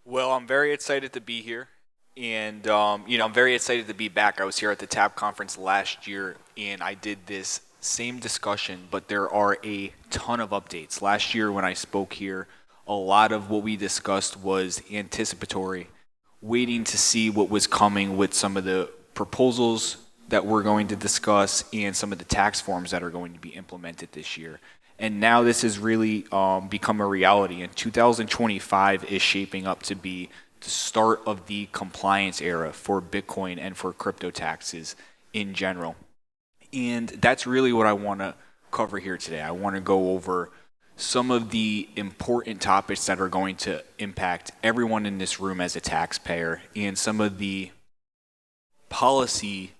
Well, I'm very excited to be here. And I'm very excited to be back. I was here at the TAB conference last year, and I did this same discussion, but there are a ton of updates. Last year, when I spoke here, a lot of what we discussed was anticipatory, waiting to see what was coming with some of the proposals that we're going to discuss and some of the tax forms that are going to be implemented this year. And now this has really become a reality. And 2025 is shaping up to be the start of the compliance era for Bitcoin and for crypto taxes in general. And that's really what I want to cover here today. I want to go over some of the important topics that are going to impact everyone in this room as a taxpayer and some of the policy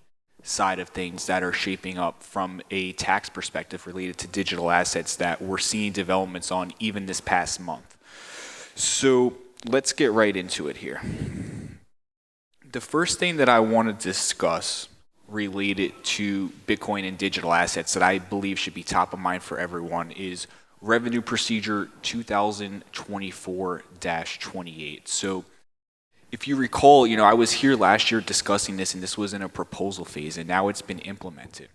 side of things that are shaping up from a tax perspective related to digital assets that we're seeing developments on even this past month. So let's get right into it here. The first thing that I want to discuss related to Bitcoin and digital assets that I believe should be top of mind for everyone is Revenue Procedure 2024-28. So if you recall, I was here last year discussing this, and this was in a proposal phase, and now it's been implemented.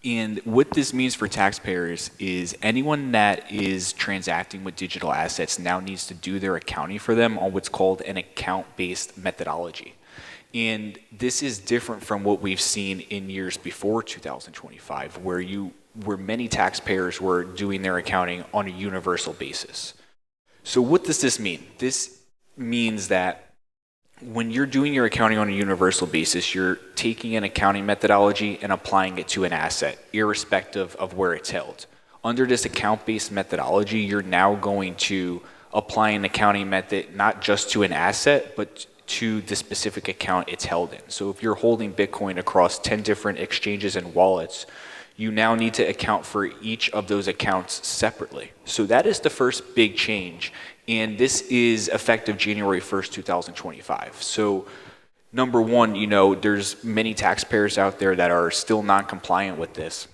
And what this means for taxpayers is anyone that is transacting with digital assets now needs to do their accounting for them on what's called an account-based methodology. And this is different from what we've seen in years before 2025, where many taxpayers were doing their accounting on a universal basis. So what does this mean? This means that when you're doing your accounting on a universal basis, you're taking an accounting methodology and applying it to an asset, irrespective of where it's held. Under this account-based methodology, you're now going to apply an accounting method not just to an asset, but to the specific account it's held in. So if you're holding Bitcoin across 10 different exchanges and wallets, you now need to account for each of those accounts separately. So that is the first big change. And this is effective January 1st, 2025. So number one, there's many taxpayers out there that are still non-compliant with this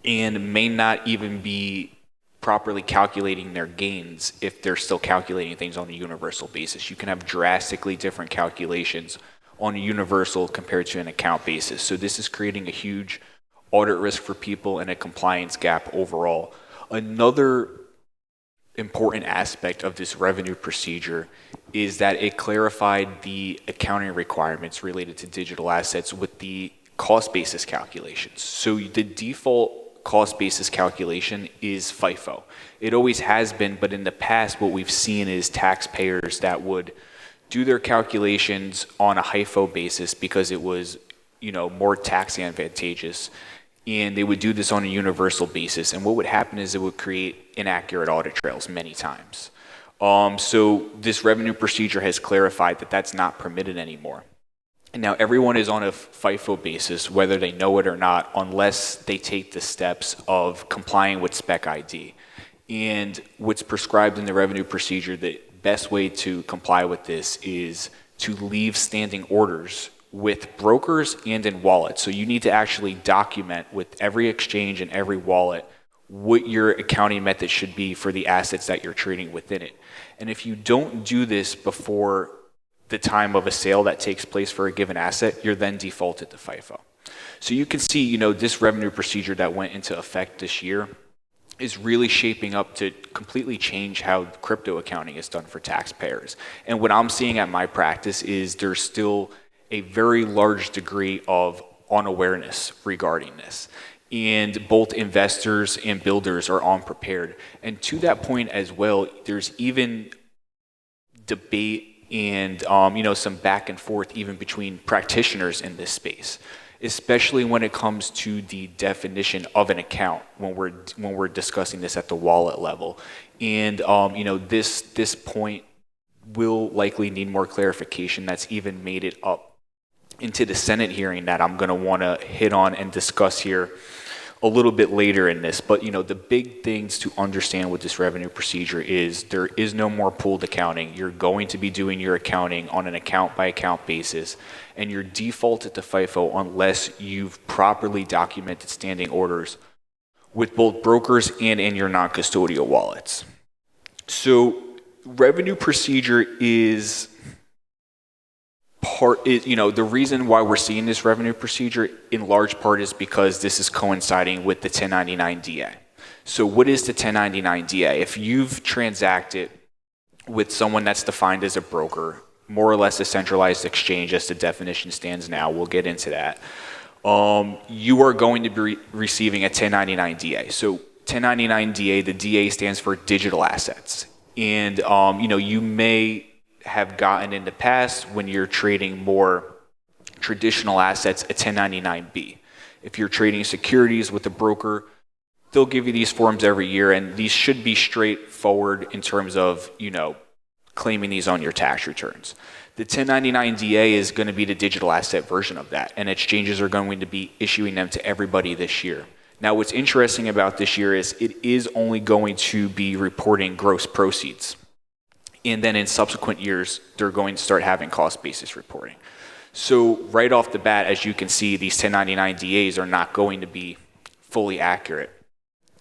and may not even be properly calculating their gains if they're still calculating things on a universal basis. You can have drastically different calculations on a universal compared to an account basis. So this is creating a huge audit risk for people and a compliance gap overall. Another important aspect of this revenue procedure is that it clarified the accounting requirements related to digital assets with the cost basis calculations. So the default cost basis calculation is FIFO. It always has been, but in the past what we've seen is taxpayers that would do their calculations on a HIFO basis because it was more tax advantageous, and they would do this on a universal basis. And what would happen is it would create inaccurate audit trails many times. So this revenue procedure has clarified that that's not permitted anymore. And now everyone is on a FIFO basis, whether they know it or not, unless they take the steps of complying with Spec ID. And what's prescribed in the revenue procedure, the best way to comply with this is to leave standing orders with brokers and in wallets. So you need to actually document with every exchange and every wallet what your accounting method should be for the assets that you're trading within it. And if you don't do this before the time of a sale that takes place for a given asset, you're then defaulted to FIFO. So you can see, this revenue procedure that went into effect this year is really shaping up to completely change how crypto accounting is done for taxpayers. And what I'm seeing at my practice is there's still a very large degree of unawareness regarding this. And both investors and builders are unprepared. And to that point as well, there's even debate and some back and forth even between practitioners in this space, especially when it comes to the definition of an account when we're discussing this at the wallet level. And this point will likely need more clarification. That's even made it up into the Senate hearing that I'm going to want to hit on and discuss here a little bit later in this. But the big things to understand with this revenue procedure is there is no more pooled accounting. You're going to be doing your accounting on an account by account basis, and you're defaulted to FIFO unless you've properly documented standing orders with both brokers and in your non-custodial wallets. So revenue procedure is the reason why we're seeing this revenue procedure in large part is because this is coinciding with the 1099 DA. So what is the 1099 DA? If you've transacted with someone that's defined as a broker, more or less a centralized exchange as the definition stands now, we'll get into that, you are going to be receiving a 1099 DA. So 1099 DA, the DA stands for digital assets. And you may have gotten in the past when you're trading more traditional assets a 1099B. If you're trading securities with a broker, they'll give you these forms every year, and these should be straightforward in terms of, claiming these on your tax returns. The 1099 DA is going to be the digital asset version of that, and exchanges are going to be issuing them to everybody this year. Now, what's interesting about this year is it is only going to be reporting gross proceeds. And then in subsequent years, they're going to start having cost basis reporting. So right off the bat, as you can see, these 1099 DAs are not going to be fully accurate.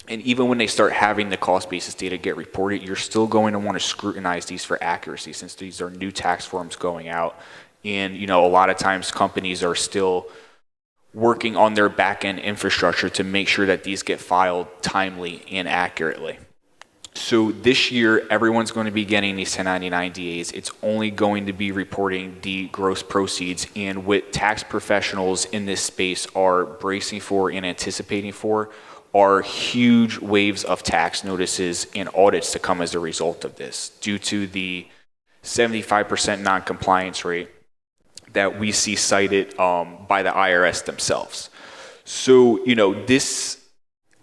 And even when they start having the cost basis data get reported, you're still going to want to scrutinize these for accuracy since these are new tax forms going out. And, a lot of times companies are still working on their back-end infrastructure to make sure that these get filed timely and accurately. So this year, everyone's going to be getting these 1099 DAs. It's only going to be reporting the gross proceeds. And what tax professionals in this space are bracing for and anticipating for are huge waves of tax notices and audits to come as a result of this, due to the 75% non-compliance rate that we see cited by the IRS themselves. So, this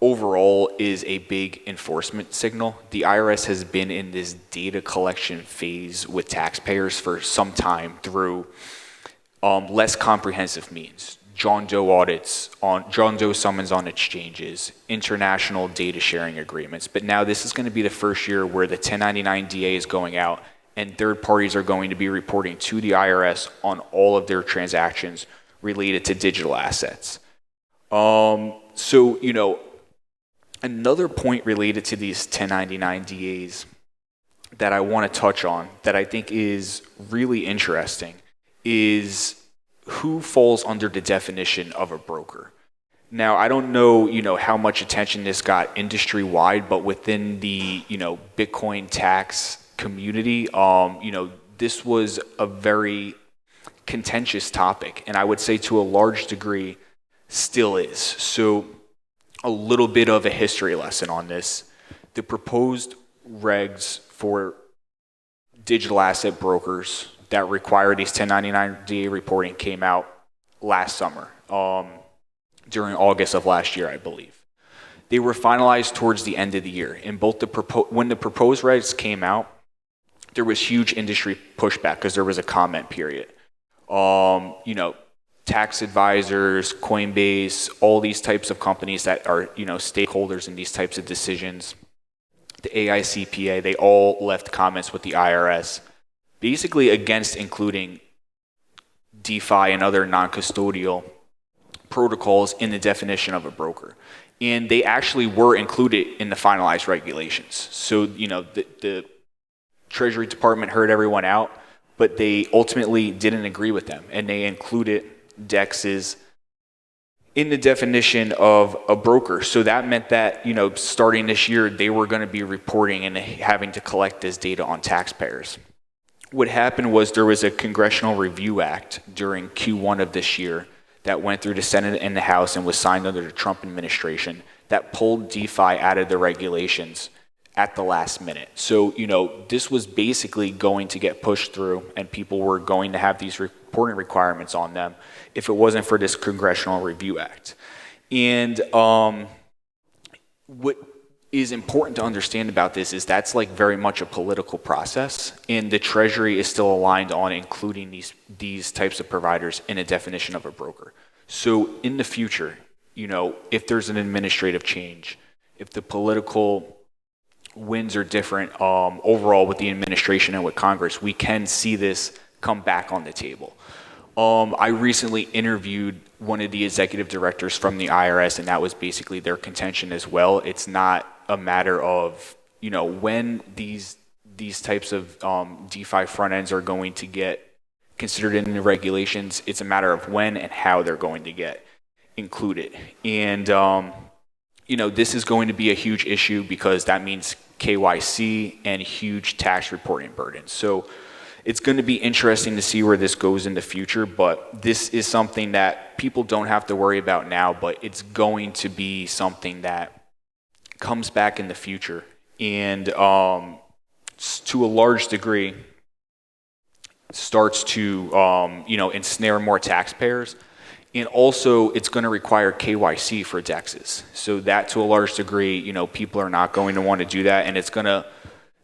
overall is a big enforcement signal. The IRS has been in this data collection phase with taxpayers for some time through less comprehensive means. John Doe summons on exchanges, international data sharing agreements. But now this is going to be the first year where the 1099 DA is going out and third parties are going to be reporting to the IRS on all of their transactions related to digital assets. Another point related to these 1099 DAs that I want to touch on that I think is really interesting is who falls under the definition of a broker. Now, I don't know, how much attention this got industry-wide, but within the, Bitcoin tax community, this was a very contentious topic, and I would say to a large degree still is. So a little bit of a history lesson on this. The proposed regs for digital asset brokers that require these 1099 DA reporting came out last summer, during August of last year, I believe. They were finalized towards the end of the year. And both when the proposed regs came out, there was huge industry pushback because there was a comment period. Tax advisors, Coinbase, all these types of companies that are, stakeholders in these types of decisions, the AICPA, they all left comments with the IRS, basically against including DeFi and other non-custodial protocols in the definition of a broker. And they actually were included in the finalized regulations. So, the Treasury Department heard everyone out, but they ultimately didn't agree with them. And they included DEXs in the definition of a broker. So that meant that, starting this year, they were going to be reporting and having to collect this data on taxpayers. What happened was there was a Congressional Review Act during Q1 of this year that went through the Senate and the House and was signed under the Trump administration that pulled DeFi out of the regulations at the last minute. So, this was basically going to get pushed through and people were going to have these reporting requirements on them if it wasn't for this Congressional Review Act. And what is important to understand about this is that's like very much a political process, and the Treasury is still aligned on including these types of providers in a definition of a broker. So in the future, if there's an administrative change, if the political winds are different overall with the administration and with Congress, we can see this come back on the table. I recently interviewed one of the executive directors from the IRS, and that was basically their contention as well. It's not a matter of, when these these types of DeFi front ends are going to get considered in the regulations. It's a matter of when and how they're going to get included. And, this is going to be a huge issue because that means KYC and huge tax reporting burdens. So it's going to be interesting to see where this goes in the future, but this is something that people don't have to worry about now, but it's going to be something that comes back in the future. And to a large degree, starts to ensnare more taxpayers. And also, it's going to require KYC for DEXs. So that, to a large degree, people are not going to want to do that, and it's going to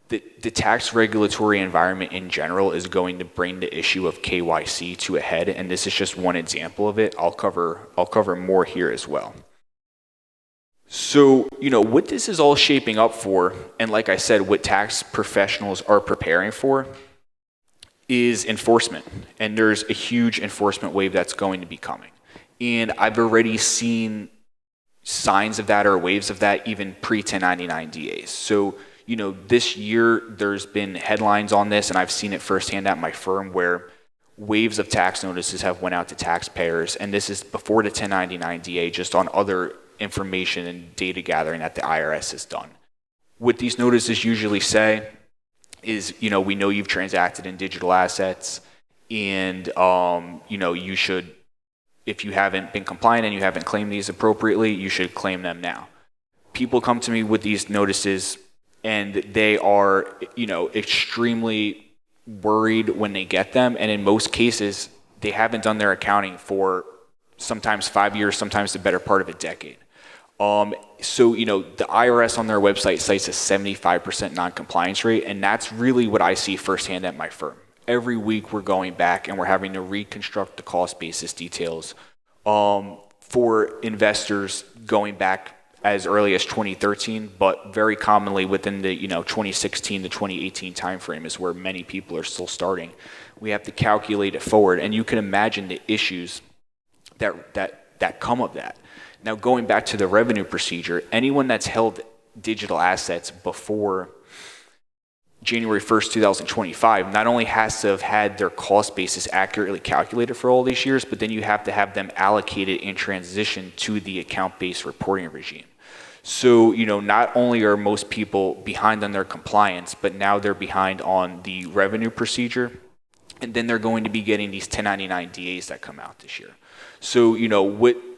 the tax regulatory environment in general is going to bring the issue of KYC to a head, and this is just one example of it. I'll cover more here as well. So, what this is all shaping up for, and like I said, what tax professionals are preparing for, is enforcement. And there's a huge enforcement wave that's going to be coming. And I've already seen signs of that or waves of that even pre-1099 DAs. So, this year there's been headlines on this, and I've seen it firsthand at my firm where waves of tax notices have went out to taxpayers. And this is before the 1099 DA, just on other information and data gathering that the IRS has done. What these notices usually say is, we know you've transacted in digital assets, and you should, if you haven't been compliant and you haven't claimed these appropriately, you should claim them now. People come to me with these notices, and they are, extremely worried when they get them, and in most cases, they haven't done their accounting for sometimes 5 years, sometimes the better part of a decade. So, the IRS on their website cites a 75% non-compliance rate, and that's really what I see firsthand at my firm. Every week we're going back and we're having to reconstruct the cost basis details for investors going back as early as 2013, but very commonly within the 2016 to 2018 timeframe is where many people are still starting. We have to calculate it forward, and you can imagine the issues that come of that. Now, going back to the revenue procedure, anyone that's held digital assets before January 1st, 2025, not only has to have had their cost basis accurately calculated for all these years, but then you have to have them allocated in transition to the account-based reporting regime. So, not only are most people behind on their compliance, but now they're behind on the revenue procedure, and then they're going to be getting these 1099 DAs that come out this year. So,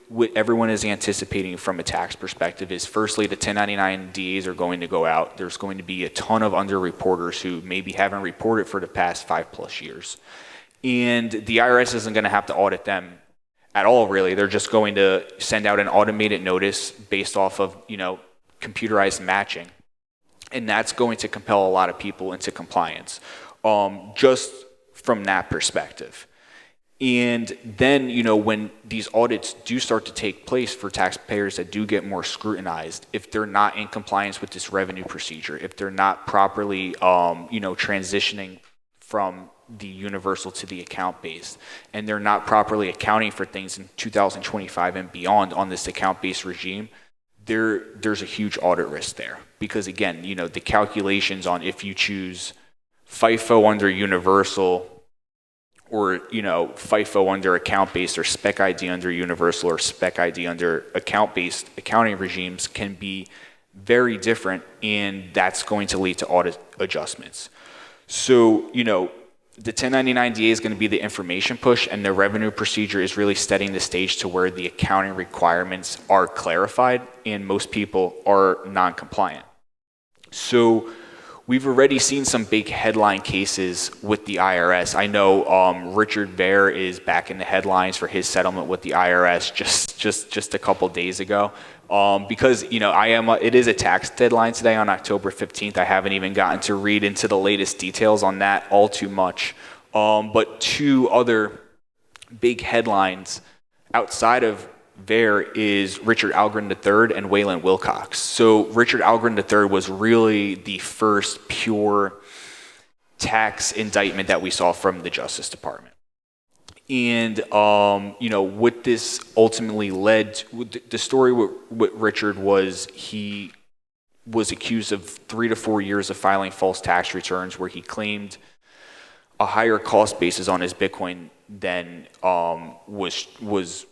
what everyone is anticipating from a tax perspective is, firstly, the 1099 DAs are going to go out. There's going to be a ton of underreporters who maybe haven't reported for the past 5+ years. And the IRS isn't going to have to audit them at all, really. They're just going to send out an automated notice based off of, computerized matching. And that's going to compel a lot of people into compliance, just from that perspective. And then, when these audits do start to take place for taxpayers that do get more scrutinized, if they're not in compliance with this revenue procedure, if they're not properly, transitioning from the universal to the account-based, and they're not properly accounting for things in 2025 and beyond on this account-based regime, there's a huge audit risk there. Because again, the calculations on if you choose FIFO under universal, or FIFO under account-based, or Spec ID under universal, or Spec ID under account-based accounting regimes can be very different, and that's going to lead to audit adjustments. So, the 1099 DA is going to be the information push, and the revenue procedure is really setting the stage to where the accounting requirements are clarified, and most people are non-compliant. So, we've already seen some big headline cases with the IRS. I know Richard Baer is back in the headlines for his settlement with the IRS just a couple days ago. Because it is a tax deadline today on October 15th. I haven't even gotten to read into the latest details on that all too much. But two other big headlines outside of there is Richard Algren III and Waylon Wilcox. So Richard Algren III was really the first pure tax indictment that we saw from the Justice Department. And, what this ultimately led to, the story with Richard was he was accused of 3 to 4 years of filing false tax returns where he claimed a higher cost basis on his Bitcoin than was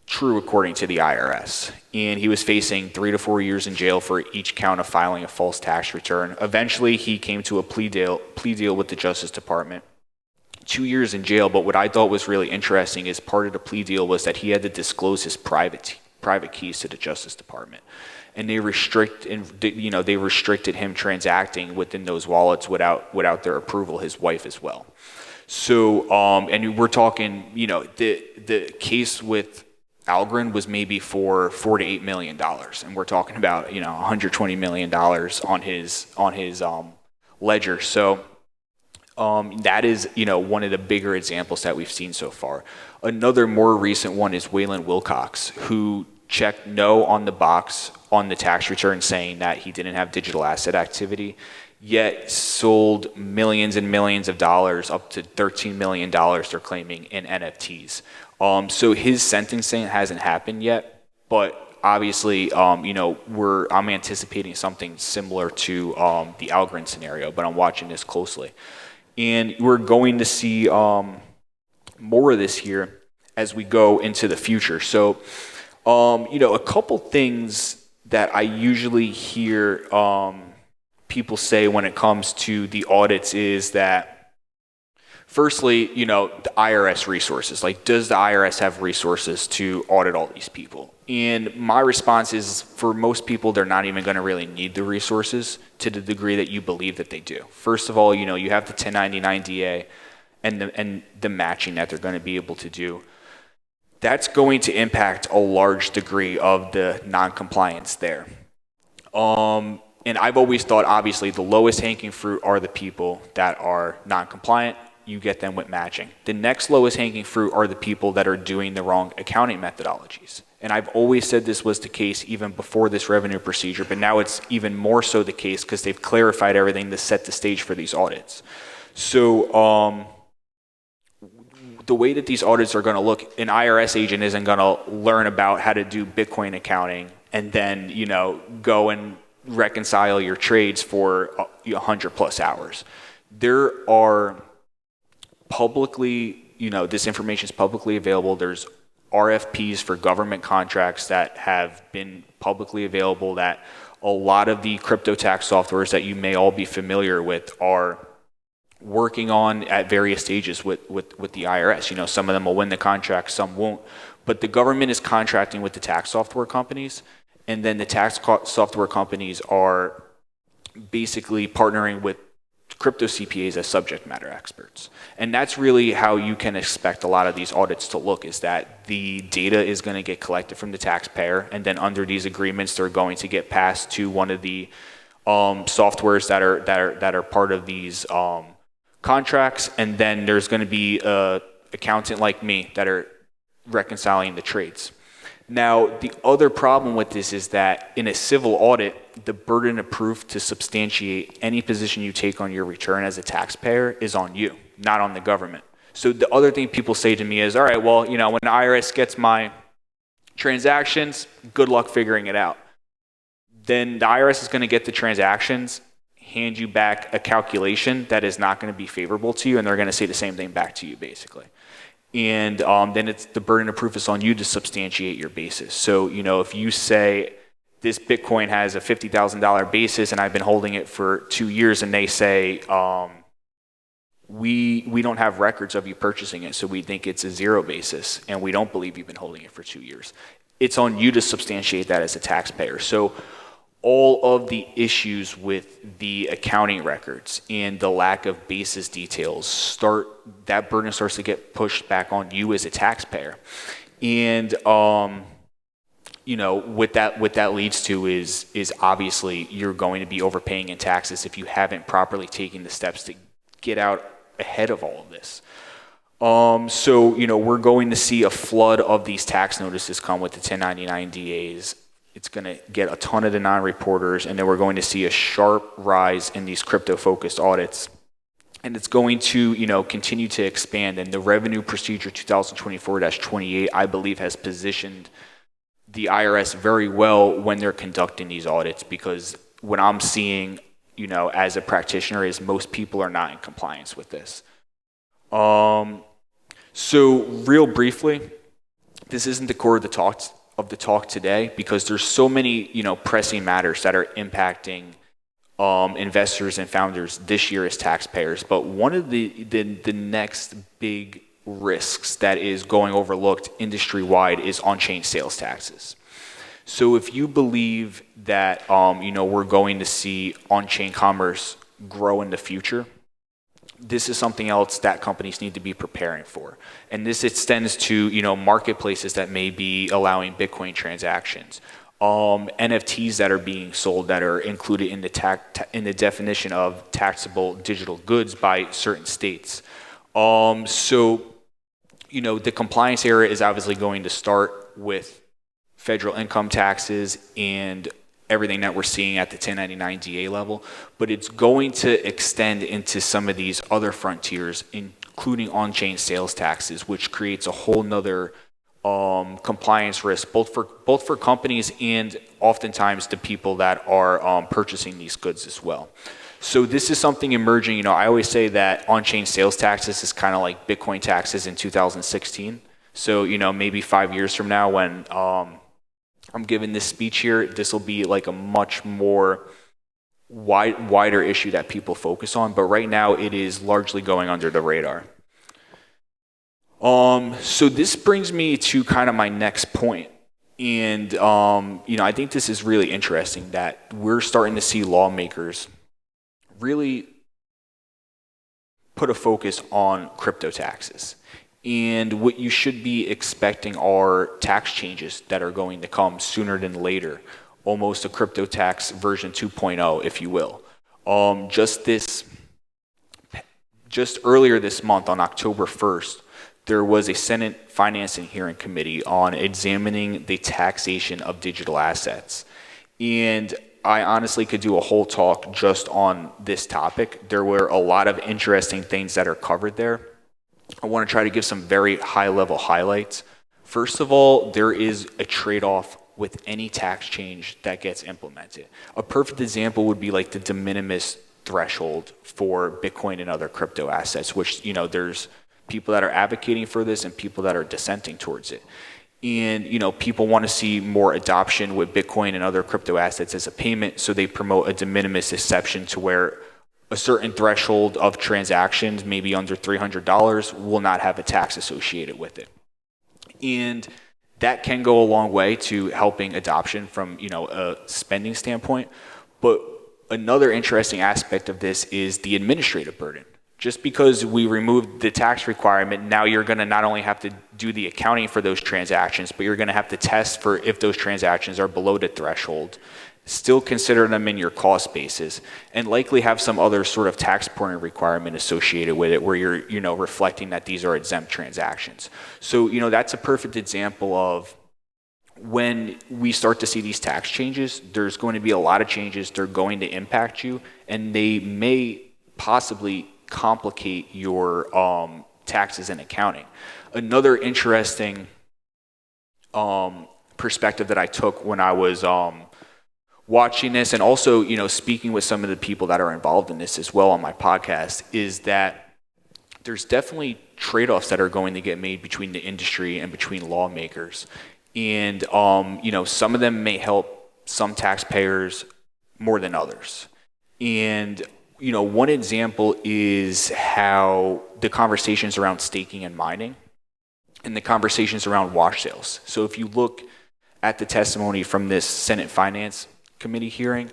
true according to the IRS. And he was facing 3 to 4 years in jail for each count of filing a false tax return. Eventually, he came to a plea deal with the Justice Department. 2 years in jail, but what I thought was really interesting is part of the plea deal was that he had to disclose his private keys to the Justice Department. And they restricted him transacting within those wallets without their approval, his wife as well. So, and we're talking, the case with Algorand was maybe for $4 to $8 million, and we're talking about $120 million on his ledger. So that is one of the bigger examples that we've seen so far. Another more recent one is Waylon Wilcox, who checked no on the box on the tax return saying that he didn't have digital asset activity, yet sold millions and millions of dollars, up to $13 million they're claiming, in NFTs. So his sentencing hasn't happened yet, but obviously, I'm anticipating something similar to the Algorand scenario, but I'm watching this closely. And we're going to see more of this here as we go into the future. So, a couple things that I usually hear people say when it comes to the audits is that, firstly, the IRS resources. Like, does the IRS have resources to audit all these people? And my response is, for most people, they're not even going to really need the resources to the degree that you believe that they do. First of all, you have the 1099 DA and the matching that they're going to be able to do. That's going to impact a large degree of the non-compliance there. And I've always thought, obviously, the lowest hanging fruit are the people that are non-compliant. You get them with matching. The next lowest hanging fruit are the people that are doing the wrong accounting methodologies. And I've always said this was the case even before this revenue procedure, but now it's even more so the case because they've clarified everything to set the stage for these audits. So the way that these audits are going to look, an IRS agent isn't going to learn about how to do Bitcoin accounting and then, go and reconcile your trades for 100 plus hours. There are publicly, this information is publicly available. There's RFPs for government contracts that have been publicly available that a lot of the crypto tax softwares that you may all be familiar with are working on at various stages with the IRS. Some of them will win the contract, some won't. But the government is contracting with the tax software companies, and then the tax software companies are basically partnering with crypto CPAs as subject matter experts. And that's really how you can expect a lot of these audits to look, is that the data is going to get collected from the taxpayer, and then under these agreements, they're going to get passed to one of the softwares that are part of these contracts, and then there's going to be an accountant like me that are reconciling the trades. Now, the other problem with this is that in a civil audit, the burden of proof to substantiate any position you take on your return as a taxpayer is on you, not on the government. So the other thing people say to me is, all right, well, when the IRS gets my transactions, good luck figuring it out. Then the IRS is going to get the transactions, hand you back a calculation that is not going to be favorable to you, and they're going to say the same thing back to you, basically. And then it's the burden of proof is on you to substantiate your basis. So, if you say this Bitcoin has a $50,000 basis and I've been holding it for 2 years, and they say, we don't have records of you purchasing it, so we think it's a zero basis, and we don't believe you've been holding it for 2 years. It's on you to substantiate that as a taxpayer. So all of the issues with the accounting records and the lack of basis details that burden starts to get pushed back on you as a taxpayer. And what that leads to is obviously you're going to be overpaying in taxes if you haven't properly taken the steps to get out ahead of all of this. So we're going to see a flood of these tax notices come with the 1099 DAs. It's going to get a ton of the non-reporters, and then we're going to see a sharp rise in these crypto-focused audits. And it's going to, continue to expand. And the Revenue Procedure 2024-28, I believe, has positioned the IRS very well when they're conducting these audits, because what I'm seeing, as a practitioner is most people are not in compliance with this. So real briefly, this isn't the core of the talk today because there's so many, pressing matters that are impacting investors and founders this year as taxpayers. But one of the next big risks that is going overlooked industry-wide is on-chain sales taxes. So if you believe that we're going to see on-chain commerce grow in the future, this is something else that companies need to be preparing for. And this extends to marketplaces that may be allowing Bitcoin transactions, NFTs that are being sold that are included in the definition of taxable digital goods by certain states. So the compliance era is obviously going to start with federal income taxes and everything that we're seeing at the 1099 DA level, but it's going to extend into some of these other frontiers, including on-chain sales taxes, which creates a whole nother compliance risk, both for companies and oftentimes the people that are purchasing these goods as well. So this is something emerging. I always say that on-chain sales taxes is kind of like Bitcoin taxes in 2016. So maybe 5 years from now, when I'm giving this speech here, this will be like a much more wider issue that people focus on. But right now, it is largely going under the radar. So this brings me to kind of my next point. And, I think this is really interesting that we're starting to see lawmakers really put a focus on crypto taxes. And what you should be expecting are tax changes that are going to come sooner than later, almost a crypto tax version 2.0, if you will. Just earlier this month, on October 1st, there was a Senate Finance and Hearing Committee on examining the taxation of digital assets. And I honestly could do a whole talk just on this topic. There were a lot of interesting things that are covered there. I want to try to give some very high-level highlights. First of all, there is a trade-off with any tax change that gets implemented. A perfect example would be like the de minimis threshold for Bitcoin and other crypto assets, which, there's people that are advocating for this and people that are dissenting towards it. And, people want to see more adoption with Bitcoin and other crypto assets as a payment, so they promote a de minimis exception to where a certain threshold of transactions, maybe under $300, will not have a tax associated with it. And that can go a long way to helping adoption from, a spending standpoint. But another interesting aspect of this is the administrative burden. Just because we removed the tax requirement, now you're going to not only have to do the accounting for those transactions, but you're going to have to test for if those transactions are below the threshold, still consider them in your cost basis, and likely have some other sort of tax reporting requirement associated with it where you're, reflecting that these are exempt transactions. So, that's a perfect example of when we start to see these tax changes, there's going to be a lot of changes. They're going to impact you, and they may possibly complicate your taxes and accounting. Another interesting perspective that I took when I was watching this, and also speaking with some of the people that are involved in this as well on my podcast, is that there's definitely trade-offs that are going to get made between the industry and between lawmakers. And some of them may help some taxpayers more than others. And one example is how the conversations around staking and mining and the conversations around wash sales. So if you look at the testimony from this Senate Finance Committee hearing,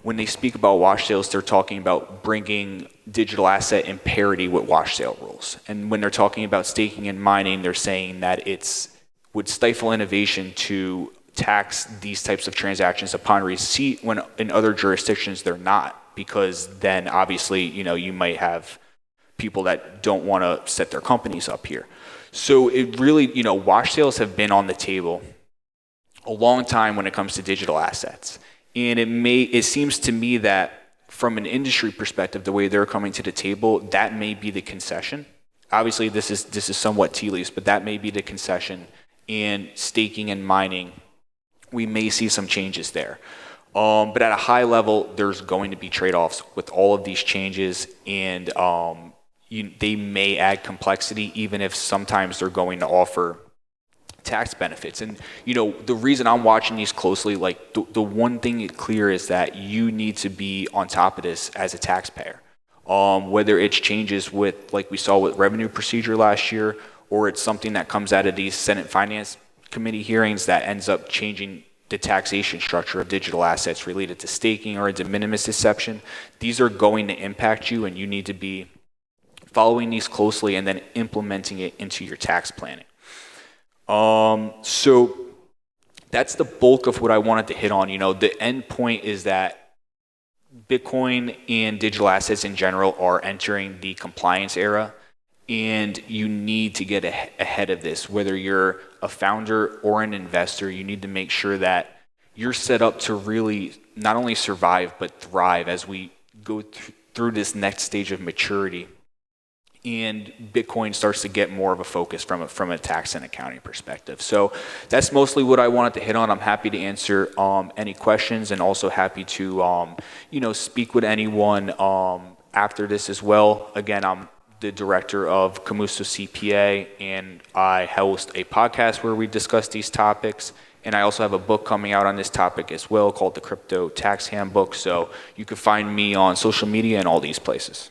when they speak about wash sales, they're talking about bringing digital asset in parity with wash sale rules. And when they're talking about staking and mining, they're saying that would stifle innovation to tax these types of transactions upon receipt when in other jurisdictions they're not. Because then obviously, you might have people that don't want to set their companies up here. So it really, wash sales have been on the table a long time when it comes to digital assets. And it seems to me that from an industry perspective, the way they're coming to the table, that may be the concession. Obviously, this is somewhat tea leaves, but that may be the concession. And staking and mining, we may see some changes there. But at a high level, there's going to be trade-offs with all of these changes, and they may add complexity, even if sometimes they're going to offer tax benefits. And the reason I'm watching these closely, like the one thing clear is that you need to be on top of this as a taxpayer. Whether it's changes with, like we saw with revenue procedure last year, or it's something that comes out of these Senate Finance Committee hearings that ends up changing the taxation structure of digital assets related to staking or a de minimis exception. These are going to impact you, and you need to be following these closely and then implementing it into your tax planning. So that's the bulk of what I wanted to hit on. The end point is that Bitcoin and digital assets in general are entering the compliance era, and you need to get ahead of this. Whether you're a founder or an investor, you need to make sure that you're set up to really not only survive but thrive as we go through this next stage of maturity, and Bitcoin starts to get more of a focus from a tax and accounting perspective. So that's mostly what I wanted to hit on. I'm happy to answer any questions, and also happy to speak with anyone after this as well. Again, I'm the director of Camuso CPA, and I host a podcast where we discuss these topics. And I also have a book coming out on this topic as well called the Crypto Tax Handbook. So you can find me on social media and all these places.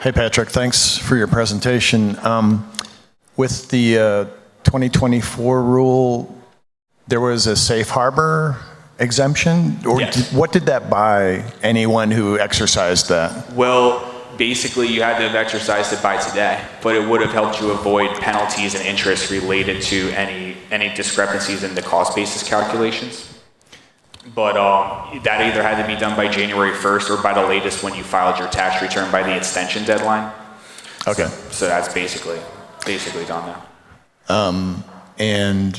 Hey, Patrick, thanks for your presentation. With the 2024 rule, there was a safe harbor exemption? Or Yes. what did that buy anyone who exercised that? Well, basically you had to have exercised it by today, but it would have helped you avoid penalties and interest related to any discrepancies in the cost basis calculations. But that either had to be done by January 1st or by the latest when you filed your tax return by the extension deadline. Okay. So that's basically done now. And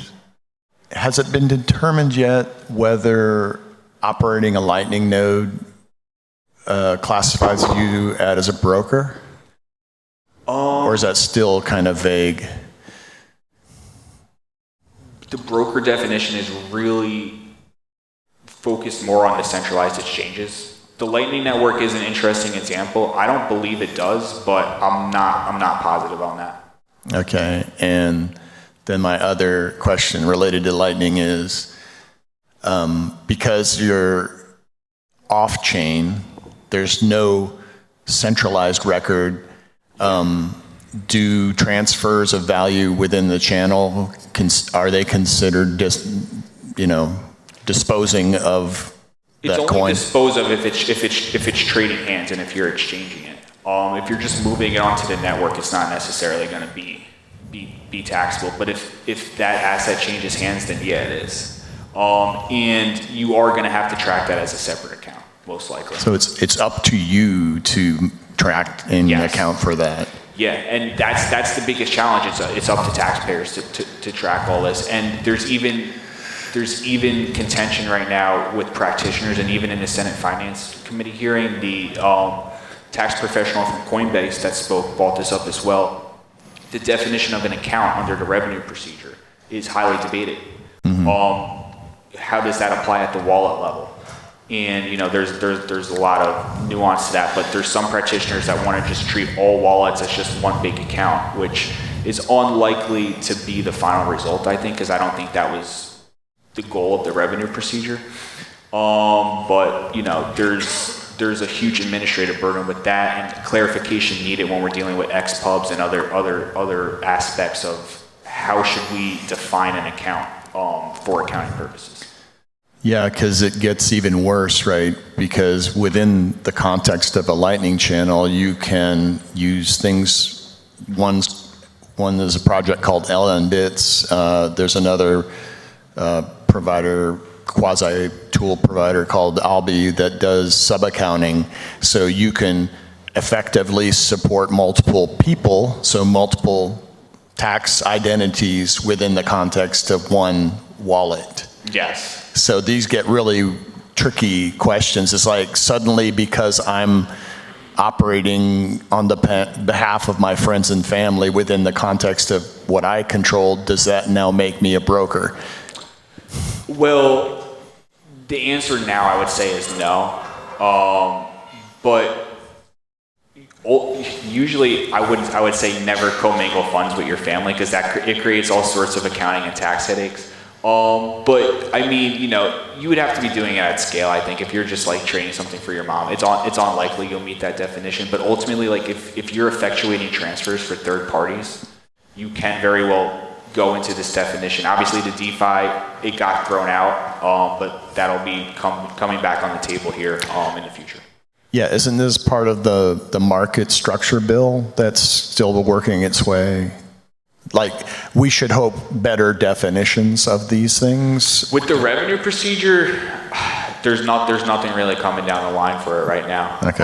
has it been determined yet whether operating a Lightning node classifies you as a broker? Or is that still kind of vague? The broker definition is really focused more on the centralized exchanges. The Lightning Network is an interesting example. I don't believe it does, but I'm not positive on that. Okay, and then my other question related to Lightning is, because you're off-chain, there's no centralized record. Do transfers of value within the channel, are they considered disposing of that It's coin? only dispose of if it's trading hands and if you're exchanging it. If you're just moving it onto the network, it's not necessarily going to be taxable. But if that asset changes hands, then yeah, it is. And you are going to have to track that as a separate account, most likely. So it's up to you to track and Yes. account for that. Yeah, and that's the biggest challenge. It's up to taxpayers to track all this. And there's even contention right now with practitioners, and even in the Senate Finance Committee hearing, the tax professional from Coinbase that spoke brought this up as well. The definition of an account under the revenue procedure is highly debated. How does that apply at the wallet level? And there's a lot of nuance to that, but there's some practitioners that want to just treat all wallets as just one big account, which is unlikely to be the final result, I think, because I don't think that was the goal of the revenue procedure. But there's a huge administrative burden with that, and clarification needed when we're dealing with XPubs and other aspects of how should we define an account for accounting purposes. Yeah, because it gets even worse, right? Because within the context of a Lightning channel, you can use things. One is a project called LNBits. There's another provider, quasi-tool provider called Albi that does sub-accounting. So you can effectively support multiple people, so multiple tax identities within the context of one wallet. Yes. So these get really tricky questions. It's like suddenly because I'm operating on the behalf of my friends and family within the context of what I control, does that now make me a broker? Well, the answer now I would say is no. But usually I would say never commingle funds with your family, because it creates all sorts of accounting and tax headaches. But I mean, you would have to be doing it at scale. I think if you're just like trading something for your mom, it's unlikely you'll meet that definition. But ultimately, like if you're effectuating transfers for third parties, you can very well go into this definition. Obviously, the DeFi, it got thrown out, but that'll be coming back on the table here in the future. Yeah, isn't this part of the market structure bill that's still working its way? Like, we should hope better definitions of these things. With the revenue procedure, there's nothing really coming down the line for it right now. Okay.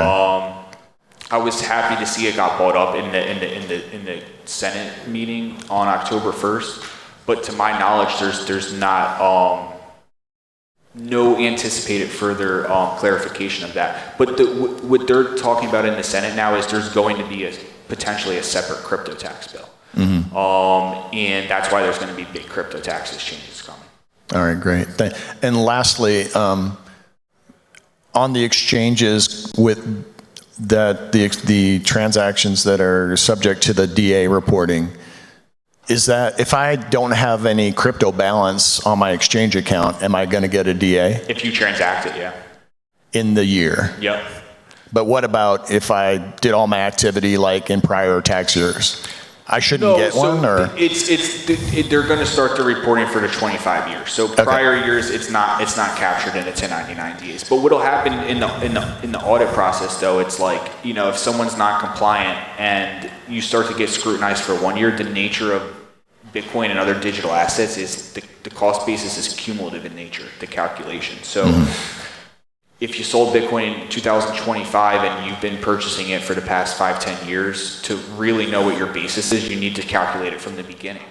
I was happy to see it got brought up in the Senate meeting on October 1st, but to my knowledge, there's not no anticipated further clarification of that. But what they're talking about in the Senate now is there's going to be potentially a separate crypto tax bill. Mm-hmm. And that's why there's going to be big crypto taxes changes coming. All right, great. And lastly, on the exchanges with that the transactions that are subject to the DA reporting, is that if I don't have any crypto balance on my exchange account, am I going to get a DA? If you transact it, yeah. In the year? Yep. But what about if I did all my activity like in prior tax years? I shouldn't get one, or they're going to start the reporting for the 25 years. So prior years, it's not captured in the 1099 DAs. But what'll happen in the audit process, though, it's like, if someone's not compliant and you start to get scrutinized for 1 year, the nature of Bitcoin and other digital assets is the cost basis is cumulative in nature, the calculation. So. Mm-hmm. If you sold Bitcoin in 2025 and you've been purchasing it for the past 5-10 years, to really know what your basis is, you need to calculate it from the beginning,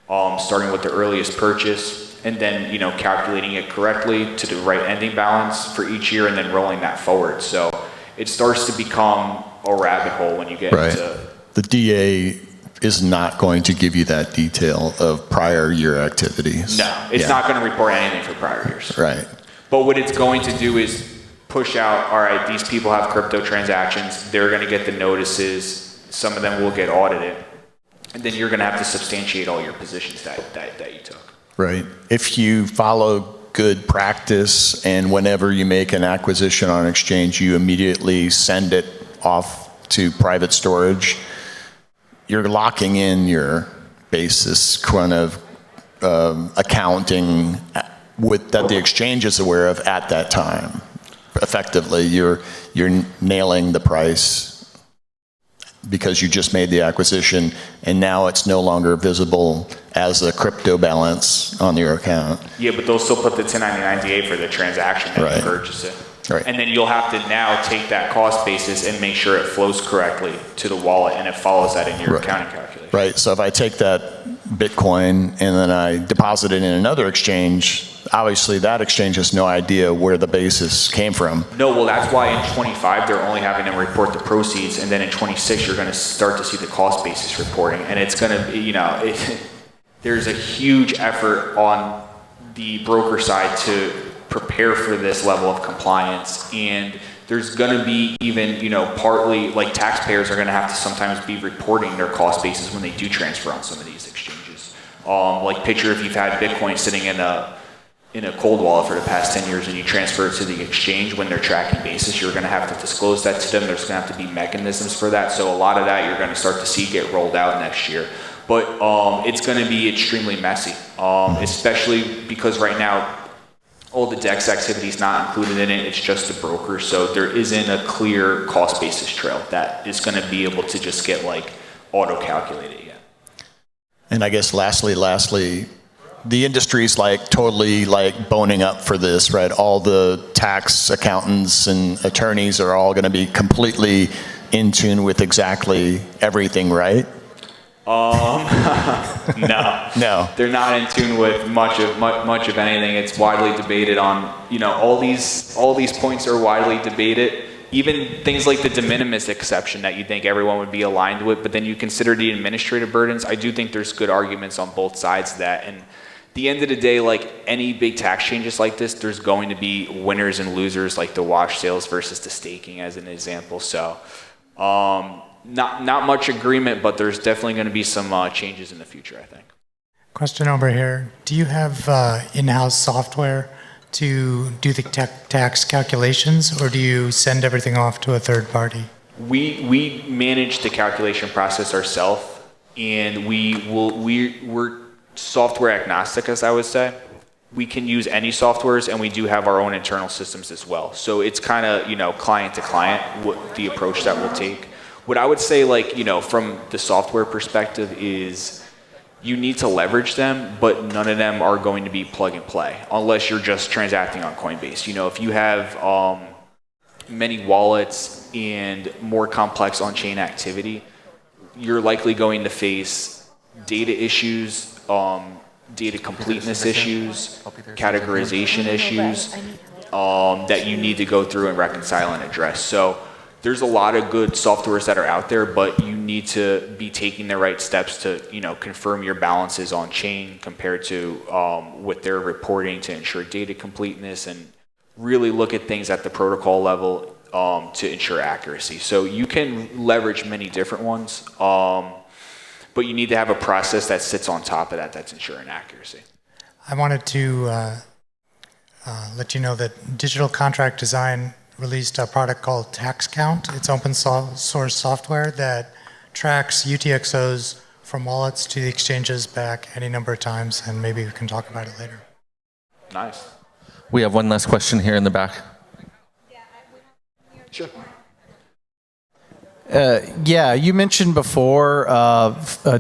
starting with the earliest purchase, and then calculating it correctly to the right ending balance for each year, and then rolling that forward. So it starts to become a rabbit hole when you get into the DA is not going to give you that detail of prior year activities. No, it's not going to report anything for prior years. Right. But what it's going to do is push out, all right, these people have crypto transactions, they're going to get the notices, some of them will get audited, and then you're going to have to substantiate all your positions that you took. Right. If you follow good practice and whenever you make an acquisition on exchange, you immediately send it off to private storage, you're locking in your basis kind of accounting that the exchange is aware of at that time. Effectively, you're nailing the price because you just made the acquisition, and now it's no longer visible as a crypto balance on your account. Yeah, but they'll still put the 1099 DA for the transaction that you purchase it. Right. And then you'll have to now take that cost basis and make sure it flows correctly to the wallet, and it follows that in your accounting calculation. Right. So if I take that Bitcoin and then I deposit it in another exchange, obviously that exchange has no idea where the basis came from. No, well, that's why in 25 they're only having them report the proceeds, and then in 26 you're going to start to see the cost basis reporting, and it's going to be, there's a huge effort on the broker side to prepare for this level of compliance, and there's going to be even, partly like taxpayers are going to have to sometimes be reporting their cost basis when they do transfer on some of these exchanges. Like picture if you've had Bitcoin sitting in a cold wallet for the past 10 years and you transfer it to the exchange, when they're tracking basis, you're going to have to disclose that to them. There's going to have to be mechanisms for that. So a lot of that you're going to start to see get rolled out next year. But it's going to be extremely messy, especially because right now all the DEX activity is not included in it. It's just the broker. So there isn't a clear cost basis trail that is going to be able to just get like auto calculated yet. And I guess lastly, the industry's like totally like boning up for this, right? All the tax accountants and attorneys are all going to be completely in tune with exactly everything, right? No. No. They're not in tune with much of anything. It's widely debated on, all these points are widely debated. Even things like the de minimis exception that you think everyone would be aligned with, but then you consider the administrative burdens. I do think there's good arguments on both sides of that. And at the end of the day, like any big tax changes like this, there's going to be winners and losers, like the wash sales versus the staking as an example. So not much agreement, but there's definitely going to be some changes in the future, I think. Question over here. Do you have in-house software to do the tax calculations, or do you send everything off to a third party? We manage the calculation process ourselves, and we're software agnostic, as I would say. We can use any softwares, and we do have our own internal systems as well. So it's kind of, client to client, what the approach that we'll take. What I would say, from the software perspective is you need to leverage them, but none of them are going to be plug and play unless you're just transacting on Coinbase. If you have many wallets and more complex on-chain activity, you're likely going to face data issues, data completeness issues, categorization issues that you need to go through and reconcile and address. So there's a lot of good softwares that are out there, but you need to be taking the right steps to, confirm your balances on chain compared to what they're reporting to ensure data completeness, and really look at things at the protocol level to ensure accuracy. So you can leverage many different ones, but you need to have a process that sits on top of that that's ensuring accuracy. I wanted to let you know that Digital Contract Design released a product called TaxCount. It's open source software that tracks UTXOs from wallets to the exchanges back any number of times, and maybe we can talk about it later. Nice. We have one last question here in the back. Sure. Yeah, you mentioned before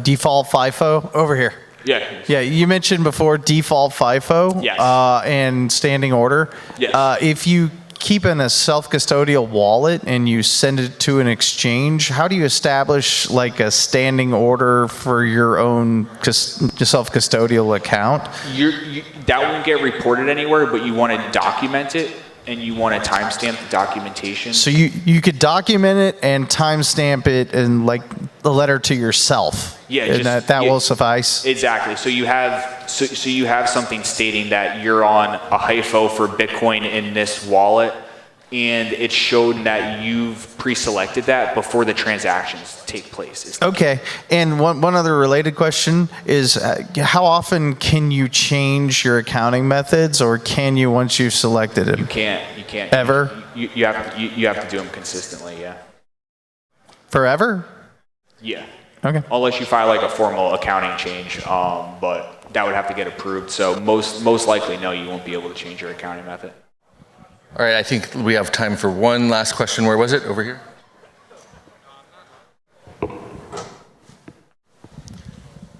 default FIFO over here. Yeah. Yeah, you mentioned before default FIFO. Yes. And standing order. Yes. If you keep in a self-custodial wallet and you send it to an exchange, how do you establish like a standing order for your own self-custodial account? That won't get reported anywhere, but you want to document it, and you want to timestamp the documentation. So you could document it and timestamp it in like the letter to yourself. Yeah, and that will suffice. Exactly. So you have something stating that you're on a HIFO for Bitcoin in this wallet, and it's shown that you've pre-selected that before the transactions take place. Okay. And one other related question is, how often can you change your accounting methods, or can you once you've selected it? You can't. Ever? You have to do them consistently. Yeah. Forever? Yeah. Okay. Unless you file like a formal accounting change, but that would have to get approved. So most likely, no, you won't be able to change your accounting method. All right, I think we have time for one last question. Where was it? Over here?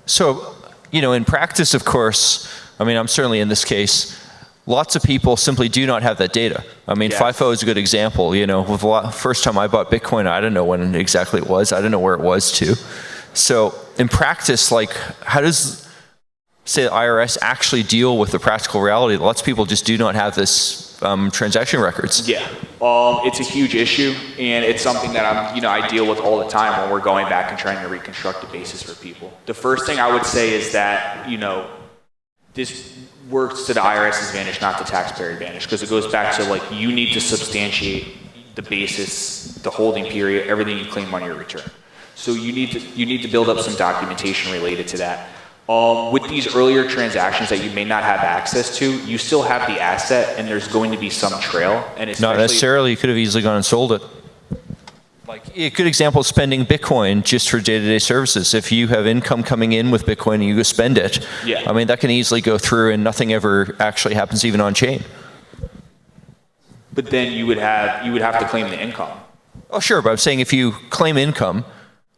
So, in practice, of course, I'm certainly in this case, lots of people simply do not have that data. Yes. FIFO is a good example. First time I bought Bitcoin, I didn't know when exactly it was. I didn't know where it was too. So in practice, how does, say, the IRS actually deal with the practical reality that lots of people just do not have this transaction records? Yeah, it's a huge issue, and it's something that I deal with all the time when we're going back and trying to reconstruct the basis for people. The first thing I would say is that, this works to the IRS's advantage, not the taxpayer advantage, because it goes back to you need to substantiate the basis, the holding period, everything you claim on your return. So you need to build up some documentation related to that. With these earlier transactions that you may not have access to, you still have the asset, and there's going to be some trail. And not necessarily. You could have easily gone and sold it. A good example is spending Bitcoin just for day-to-day services. If you have income coming in with Bitcoin and you go spend it, yeah. That can easily go through and nothing ever actually happens even on chain. But then you would have to claim the income. Oh, sure, but I'm saying if you claim income,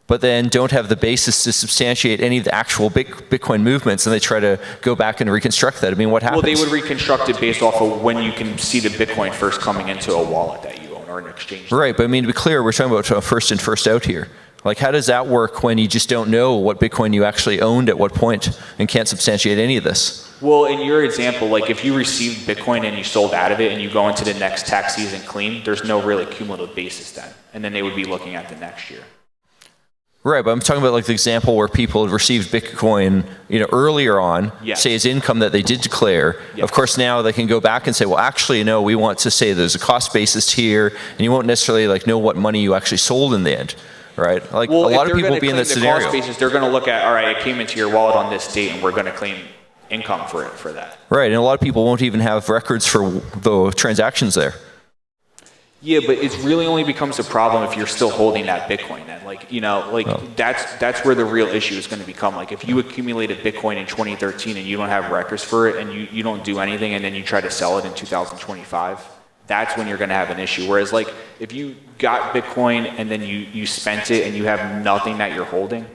but then don't have the basis to substantiate any of the actual Bitcoin movements, and they try to go back and reconstruct that, what happens? Well, they would reconstruct it based off of when you can see the Bitcoin first coming into a wallet that you own or an exchange. Right, but to be clear, we're talking about first in, first out here. Like, how does that work when you just don't know what Bitcoin you actually owned at what point and can't substantiate any of this? Well, in your example, like if you received Bitcoin and you sold out of it and you go into the next tax season clean, there's no really cumulative basis then. And then they would be looking at the next year. Right, but I'm talking about like the example where people have received Bitcoin, earlier on, Yes. say as income that they did declare. Yes. Of course, now they can go back and say, well, actually, no, we want to say there's a cost basis here, and you won't necessarily like know what money you actually sold in the end, right? Like Well, a lot if of they're people gonna will be in claim that the scenario. cost basis, they're going to look at, all right, it came into your wallet on this date, and we're going to claim income for that. Right, and a lot of people won't even have records for the transactions there. Yeah, but it really only becomes a problem if you're still holding that Bitcoin. Then, that's where the real issue is going to become. Like, if you accumulated Bitcoin in 2013 and you don't have records for it, and you don't do anything, and then you try to sell it in 2025, that's when you're going to have an issue. Whereas, like, if you got Bitcoin and then you spent it and you have nothing that you're holding,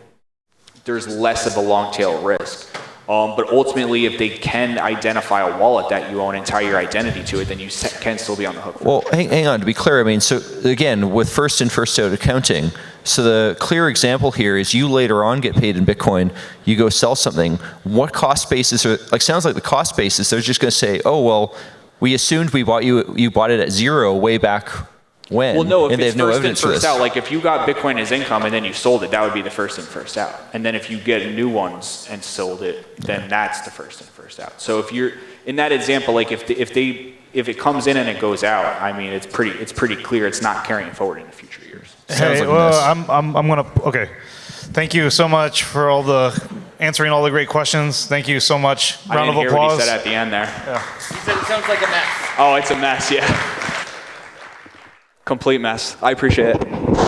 there's less of a long tail risk. But ultimately, if they can identify a wallet that you own and tie your identity to it, then you can still be on the hook. Well, hang on, to be clear, I mean, so again, with first in, first out accounting, so the clear example here is you later on get paid in Bitcoin, you go sell something, what cost basis, sounds like the cost basis, they're just going to say, oh, well, we assumed you bought it at zero way back when, Well, no, if and they it's have no first in, evidence for first this. out, like if you got Bitcoin as income and then you sold it, that would be the first in, first out. And then if you get new ones and sold it, then that's the first in, first out. So if you're in that example, like if it comes in and it goes out, I mean, it's pretty clear it's not carrying forward in the future years. Hey, like a well, mess. I'm gonna, okay. Thank you so much for answering all the great questions. Thank you so much. I Round didn't of hear applause. what he said at the end there. He said it sounds like a mess. Oh, it's a mess, yeah. Complete mess. I appreciate it.